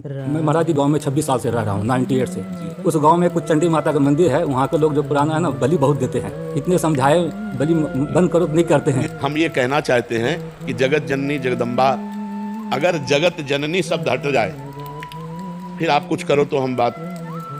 मैं महाराज गांव में 26 साल से रह रहा हूँ, 98 से। उस गांव में कुछ चंडी माता का मंदिर है, वहाँ के लोग जो पुराना है ना, बलि बहुत देते हैं। इतने समझाए बलि बंद करो तो नहीं करते हैं। हम ये कहना चाहते हैं कि जगत जननी जगदम्बा, अगर जगत जननी शब्द हट जाए फिर आप कुछ करो तो हम बात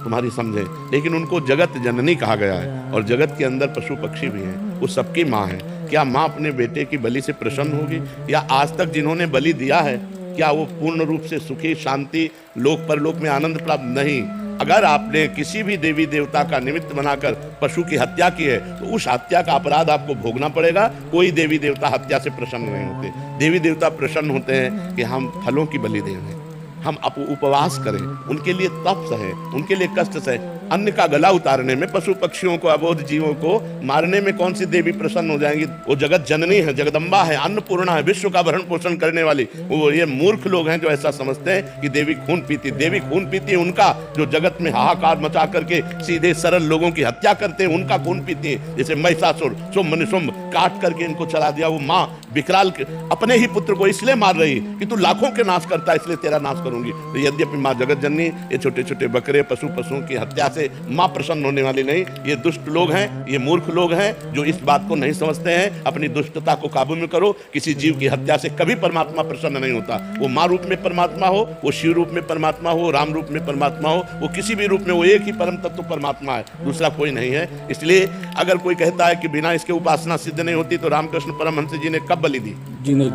तुम्हारी समझें, लेकिन उनको जगत जननी कहा गया है और जगत के अंदर पशु पक्षी भी हैं, वो सबकी माँ है। क्या माँ अपने बेटे की बलि से प्रसन्न होगी? या आज तक जिन्होंने बलि दिया है क्या वो पूर्ण रूप से सुखी, शांति, लोक परलोक में आनंद प्राप्त? नहीं। अगर आपने किसी भी देवी देवता का निमित्त बनाकर पशु की हत्या की है तो उस हत्या का अपराध आपको भोगना पड़ेगा। कोई देवी देवता हत्या से प्रसन्न नहीं होते। देवी देवता प्रसन्न होते हैं कि हम फलों की बलि दें, हम उपवास करें, उनके लिए तप सहे, उनके लिए कष्ट सहे। अन्न का गला उतारने में, पशु पक्षियों को, अबोध जीवों को मारने में कौन सी देवी प्रसन्न हो जाएंगी? वो जगत जननी है, जगदम्बा है, अन्नपूर्णा है, विश्व का भरण पोषण करने वाली। वो ये मूर्ख लोग हैं जो ऐसा समझते हैं कि देवी खून पीती। देवी खून पीती उनका जो जगत में हाहाकार मचा करके सीधे सरल लोगों की हत्या करते हैं, उनका खून पीती है। जैसे महिषासुर, शुंभ निशुंभ काट करके इनको चला दिया। वो माँ विकराल अपने ही पुत्र को इसलिए मार रही कि तू लाखों के नाश करता है, इसलिए तेरा नाश करूंगी। तो यद्यपि माँ जगत जननी ये छोटे छोटे बकरे, पशुओं की हत्या से माँ प्रसन्न होने वाली नहीं। ये दुष्ट लोग हैं, ये मूर्ख लोग हैं जो इस बात को नहीं समझते हैं। अपनी दुष्टता को काबू में करो। किसी जीव की हत्या से कभी परमात्मा प्रसन्न नहीं होता। वो माँ रूप में परमात्मा हो, वो शिव रूप में परमात्मा हो, राम रूप में परमात्मा हो, वो किसी भी रूप में, वो एक ही परम तत्व परमात्मा है, दूसरा कोई नहीं है। इसलिए अगर कोई कहता है कि बिना इसके उपासना सिद्ध नहीं होती तो रामकृष्ण परमहंस जी ने कब बलि दी? जी नहीं।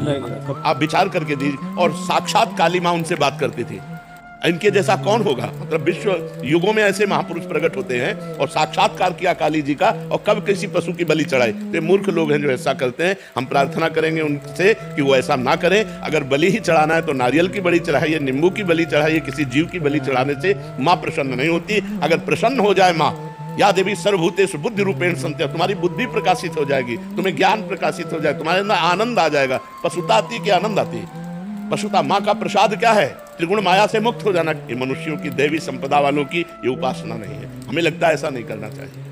आप विचार करके दीजिए। और साक्षात काली माँ उनसे बात करती थी। इनके जैसा कौन होगा? मतलब विश्व युगों में ऐसे महापुरुष प्रकट होते हैं और साक्षात्कार किया काली जी का, और कब किसी पशु की बलि चढ़ाई? तो मूर्ख लोग हैं जो ऐसा करते हैं। हम प्रार्थना करेंगे उनसे कि वो ऐसा ना करें। अगर बलि ही चढ़ाना है तो नारियल की बलि चढ़ाइए, नींबू की बलि चढ़ाइए। किसी जीव की बलि चढ़ाने से माँ प्रसन्न नहीं होती। अगर प्रसन्न हो जाए माँ, या देवी सर्वभूतेषु बुद्धि रूपेण संत्या, तुम्हारी बुद्धि प्रकाशित हो जाएगी, तुम्हें ज्ञान प्रकाशित हो जाए, तुम्हारे अंदर आनंद आ जाएगा। पशुता आती कि आनंद आती? पशुता। माँ का प्रसाद क्या है? त्रिगुण माया से मुक्त हो जाना। ये मनुष्यों की, देवी संपदा वालों की ये उपासना नहीं है। हमें लगता है ऐसा नहीं करना चाहिए।